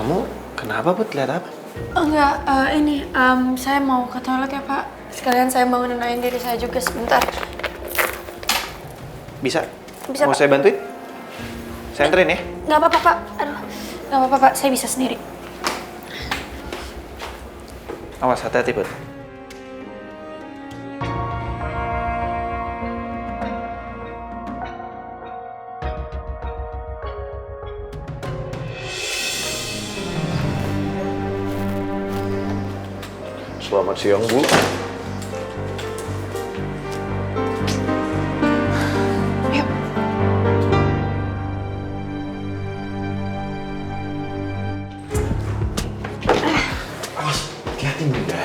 Kamu kenapa, Put? Lihat apa? Oh, enggak, saya mau ke toilet ya, Pak. Sekalian saya mau nenangin diri saya juga sebentar. Bisa? Bisa, Mau Pak. saya bantuin? Saya anterin ya? Nggak apa-apa, Pak. Aduh, nggak apa-apa, Pak. Saya bisa sendiri. Awas, hati-hati, Put. Selamat siang, Bu. Yuk. Awas, hati-hati, Bunda.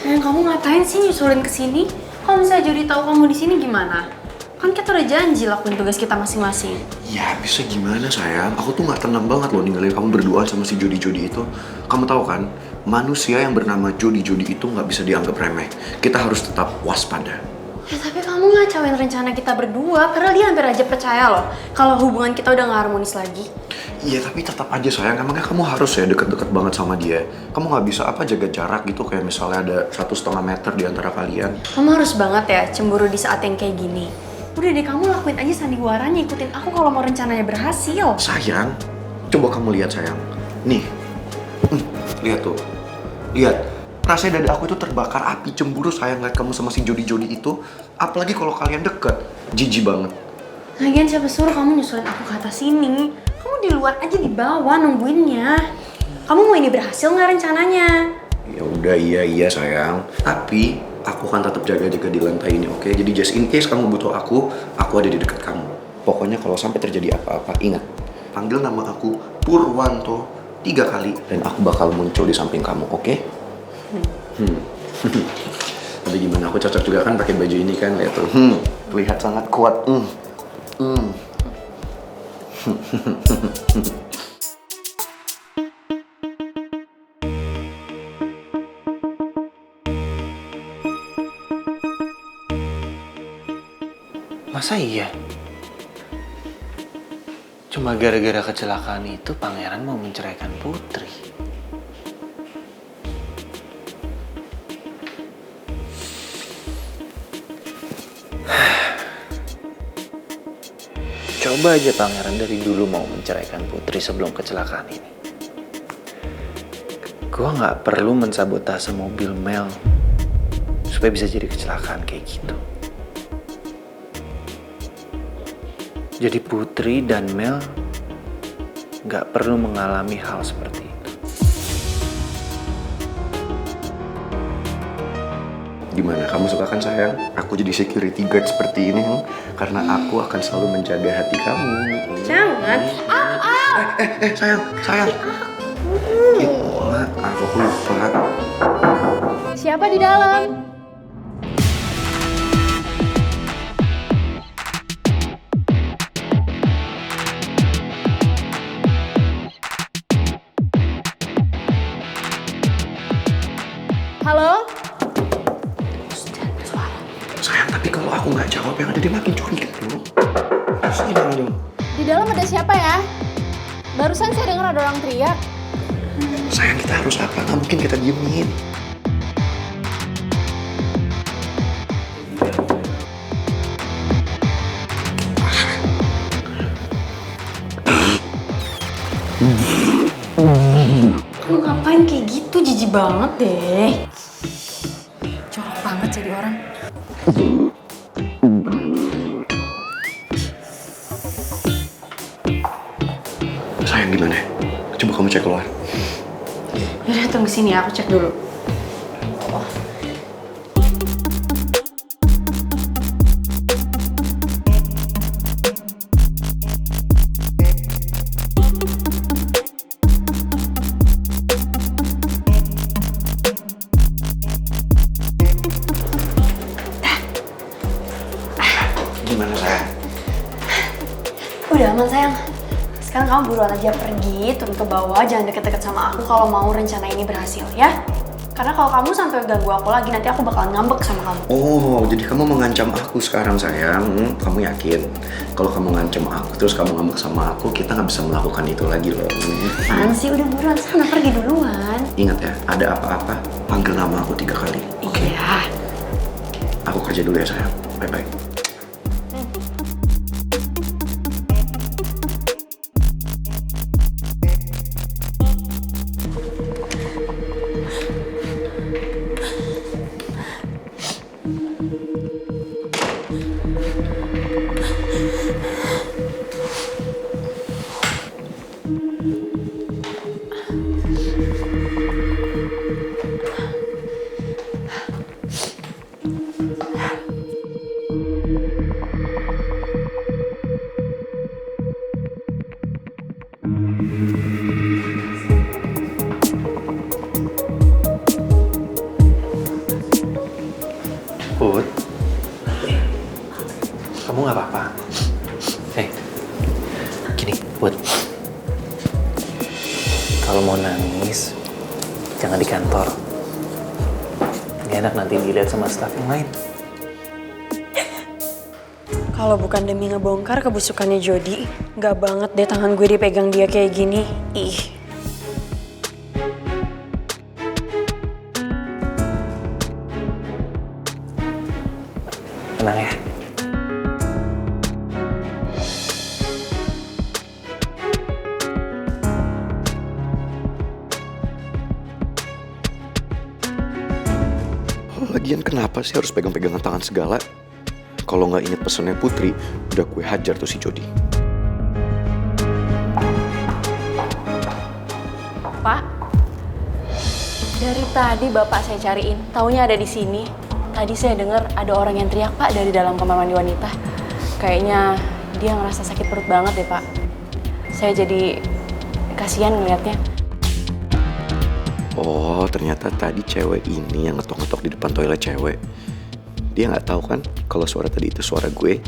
Sayang, kamu ngapain sih nyusulin ke sini? Kalau misalnya Jody tahu kamu di sini gimana? Kan kita udah janji lakuin tugas kita masing-masing. Ya, bisa gimana, sayang? Aku tuh gak tenang banget loh ninggalin kamu berduaan sama si Jody itu. Kamu tahu kan, manusia yang bernama Jody itu gak bisa dianggap remeh. Kita harus tetap waspada. Ya tapi kamu ngacauin rencana kita berdua, padahal dia hampir aja percaya loh kalau hubungan kita udah gak harmonis lagi. Iya, tapi tetap aja, sayang. Emangnya kamu harus ya deket-deket banget sama dia? Kamu gak bisa apa jaga jarak gitu, kayak misalnya ada 1,5 meter di antara kalian. Kamu harus banget ya cemburu di saat yang kayak gini. Udah deh, kamu lakuin aja sandiwaranya, ikutin aku kalau mau rencananya berhasil. Sayang, coba kamu lihat, sayang. Nih, lihat tuh. Lihat, rasanya dada aku itu terbakar api cemburu, sayang, lihat kamu sama si Jody itu. Apalagi kalau kalian deket, jijik banget. Lagian siapa suruh kamu nyusulin aku ke atas sini? Kamu di luar aja, di bawah nungguinnya. Kamu mau ini berhasil nggak rencananya? Ya udah, iya sayang. Tapi aku kan tetap jaga-jaga di lantai ini, oke? Jadi just in case kamu butuh aku ada di dekat kamu. Pokoknya kalau sampai terjadi apa-apa, ingat, panggil nama aku Purwanto 3 kali dan aku bakal muncul di samping kamu, oke? Tapi gimana, aku cocok juga kan pakai baju ini kan, lihat tuh. Terlihat sangat kuat. Masa iya? Cuma gara-gara kecelakaan itu pangeran mau menceraikan Putri. Coba aja pangeran dari dulu mau menceraikan Putri sebelum kecelakaan ini. Gua nggak perlu mensabotase mobil Mel supaya bisa jadi kecelakaan kayak gitu. Jadi Putri dan Mel nggak perlu mengalami hal seperti itu. Gimana, kamu suka kan, sayang? Aku jadi security guard seperti ini, karena aku akan selalu menjaga hati kamu. Jangan. Sayang. Maaf, aku lupa. Siapa di dalam? Halo? Sayang, tapi kalau aku nggak jawab yang ada dia makin curiga dulu. Terus gimana dong? Di dalam ada siapa ya? Barusan saya dengar ada orang teriak. Sayang, kita harus apa? Nggak mungkin kita diemin. Kamu ngapain kayak gitu, jijik banget deh. Jorok banget jadi orang. Sayang, gimana? Coba kamu cek keluar. Yaudah, tunggu sini ya, aku cek dulu. Gimana, sayang? Udah aman, sayang. Sekarang kamu buruan aja pergi, turun ke bawah, jangan deket-deket sama aku kalau mau rencana ini berhasil, ya? Karena kalau kamu sampai ganggu aku lagi, nanti aku bakalan ngambek sama kamu. Oh, jadi kamu mengancam aku sekarang sayang. Kamu yakin? Kalau kamu ngancam aku, terus kamu ngambek sama aku, kita nggak bisa melakukan itu lagi loh. Apaan sih? Udah buruan sana, pergi duluan. Ingat ya, ada apa-apa, panggil nama aku 3 kali. Oke? Iya. Aku kerja dulu ya sayang. Bye-bye. Put, kamu nggak apa-apa. Gini, Put. Kalau mau nangis, jangan di kantor. Nggak enak nanti dilihat sama staff yang lain. Kalau bukan demi ngebongkar kebusukannya Jody, nggak banget deh tangan gue dipegang dia kayak gini. Ih. Tenang ya. Lagian kenapa sih harus pegang-pegangan tangan segala? Kalau nggak inget pesennya Putri, udah gue hajar tuh si Jody. Pak, dari tadi bapak saya cariin, taunya ada di sini. Tadi saya dengar ada orang yang teriak Pak dari dalam kamar mandi wanita. Kayaknya dia ngerasa sakit perut banget deh Pak. Saya jadi kasihan ngeliatnya. Oh, ternyata tadi cewek ini yang ngetok-ngetok di depan toilet cewek. Dia nggak tahu kan kalau suara tadi itu suara gue.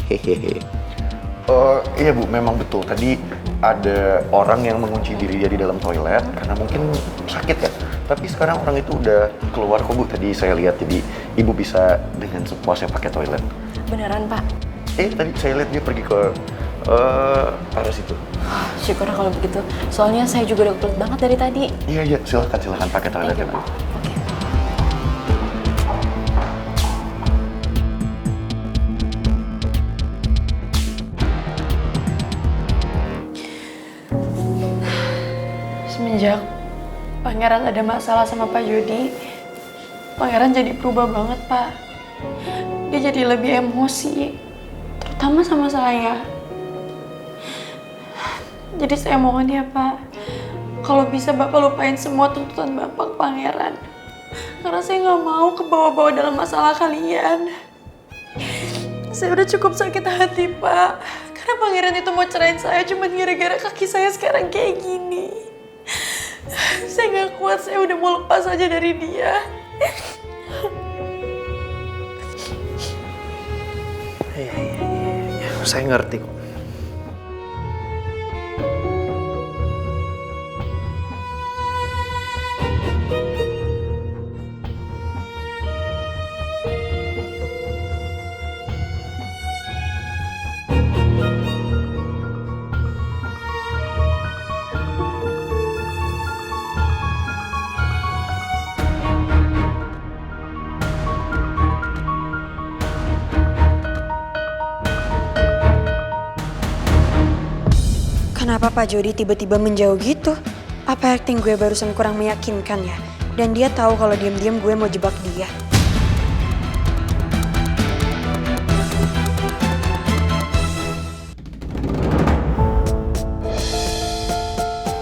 Hehehe. Iya Bu, memang betul. Tadi ada orang yang mengunci diri dia di dalam toilet karena mungkin sakit ya. Tapi sekarang orang itu udah keluar kok Bu. Tadi saya lihat, jadi Ibu bisa dengan sepuasnya pakai toilet. Beneran Pak? Tadi saya lihat dia pergi ke arah situ. Syukur kalau begitu. Soalnya saya juga udah kebelet banget dari tadi. Iya, silakan pakai toilet ya Bu. Oke. Semenjak Pangeran ada masalah sama Pak Jody, Pangeran jadi berubah banget, Pak. Dia jadi lebih emosi, terutama sama saya. Jadi saya mohon ya, Pak, kalau bisa Bapak lupain semua tuntutan Bapak Pangeran. Karena saya nggak mau kebawa-bawa dalam masalah kalian. Saya udah cukup sakit hati, Pak. Karena Pangeran itu mau cerain saya cuma gara-gara kaki saya sekarang kayak gini. Saya nggak kuat, saya udah mau lepas aja dari dia. Iya. Saya ngerti kok. Kenapa Pak Jody tiba-tiba menjauh gitu? Apa acting gue barusan kurang meyakinkan ya? Dan dia tahu kalau diam-diam gue mau jebak dia.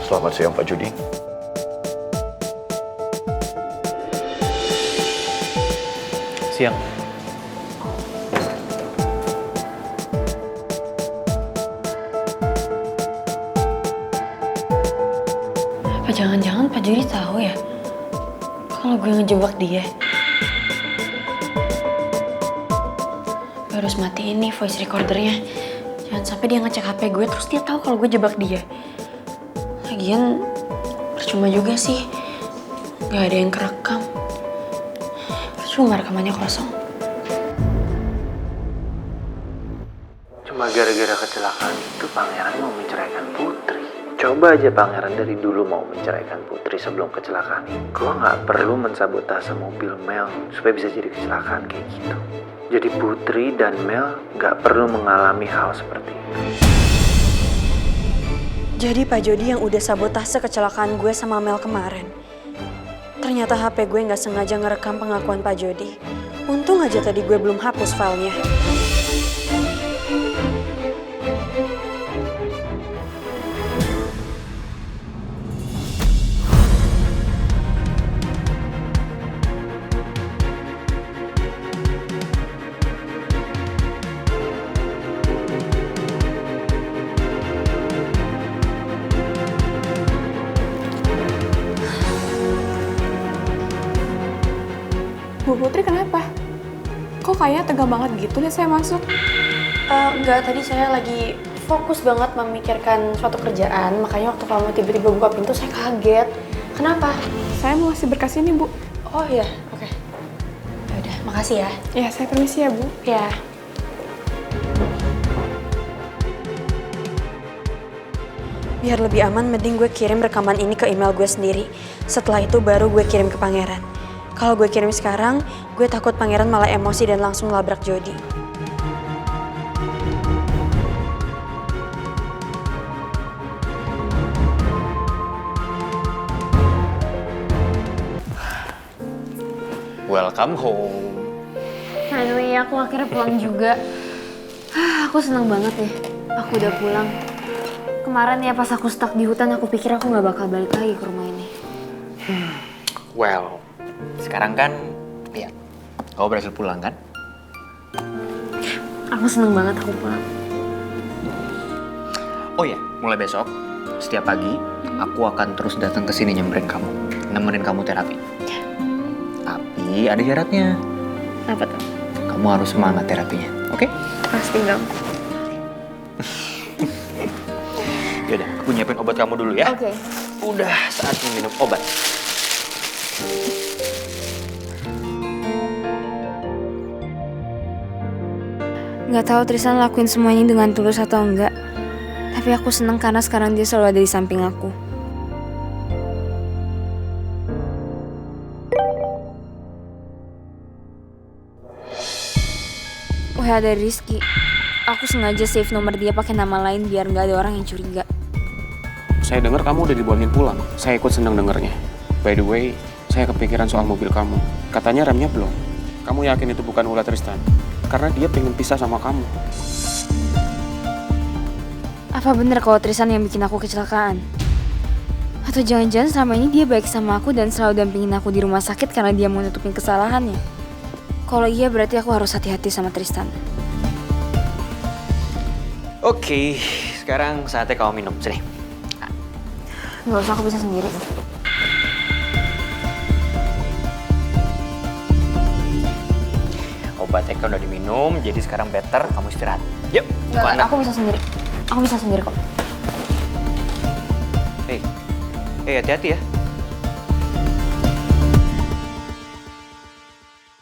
Selamat siang Pak Jody. Siang. Apa jangan-jangan Pak Jody tahu ya kalau gue ngejebak dia? Gue harus matiin nih voice recordernya. Jangan sampai dia ngecek HP gue terus dia tahu kalau gue jebak dia. Lagian percuma juga sih. Gak ada yang kerekam. Cuma rekamannya kosong. Cuma gara-gara kecelakaan itu pangeran mau menceraikan Putri. Coba aja pangeran dari dulu mau menceraikan Putri sebelum kecelakaan ini. Gue gak perlu mensabotase mobil Mel supaya bisa jadi kecelakaan kayak gitu. Jadi Putri dan Mel gak perlu mengalami hal seperti itu. Jadi Pak Jody yang udah sabotase kecelakaan gue sama Mel kemarin. Ternyata HP gue nggak sengaja ngerekam pengakuan Pak Jody. Untung aja tadi gue belum hapus filenya. Bu Putri kenapa? Kok kayaknya tegang banget gitu lihat saya masuk? Enggak, tadi saya lagi fokus banget memikirkan suatu kerjaan. Makanya waktu kamu tiba-tiba buka pintu saya kaget. Kenapa? Saya mau ngasih berkas ini, Bu. Oh iya, oke. Yaudah, makasih ya. Ya, saya permisi ya, Bu. Ya. Biar lebih aman, mending gue kirim rekaman ini ke email gue sendiri. Setelah itu baru gue kirim ke pangeran. Kalau gue kirim sekarang, gue takut pangeran malah emosi dan langsung labrak Jody. Welcome home. Anyway, aku akhirnya pulang juga. Aku seneng banget ya. Aku udah pulang. Kemarin ya pas aku stuck di hutan, aku pikir aku gak bakal balik lagi ke rumah ini. Well, sekarang kan, lihat, kamu berhasil pulang kan? Aku seneng banget aku pulang. Oh ya, mulai besok, setiap pagi, aku akan terus datang ke sini nyamperin kamu, nemenin kamu terapi. Tapi ada syaratnya. Apa tuh? Kamu harus semangat terapinya, oke? Pasti dong. Yaudah, aku nyiapin obat kamu dulu ya. Oke. Udah saatnya minum obat. Nggak tahu Tristan lakuin semua ini dengan tulus atau enggak. Tapi aku seneng karena sekarang dia selalu ada di samping aku. Wah, ada Rizky. Aku sengaja save nomor dia pakai nama lain biar nggak ada orang yang curiga. Saya dengar kamu udah dibolehin pulang. Saya ikut senang dengernya. By the way, saya kepikiran soal mobil kamu. Katanya remnya belum. Kamu yakin itu bukan ulah Tristan? Karena dia pengen pisah sama kamu. Apa bener kalau Tristan yang bikin aku kecelakaan? Atau jangan-jangan selama ini dia baik sama aku dan selalu dampingin aku di rumah sakit karena dia mau nutupin kesalahannya? Kalau iya berarti aku harus hati-hati sama Tristan. Oke, sekarang saatnya kamu minum. Sini. Gak usah, aku bisa sendiri. Obatnya kan udah diminum, jadi sekarang better kamu istirahat. Yuk, Gak, aku bisa sendiri. Aku bisa sendiri kok. Hei, hati-hati ya.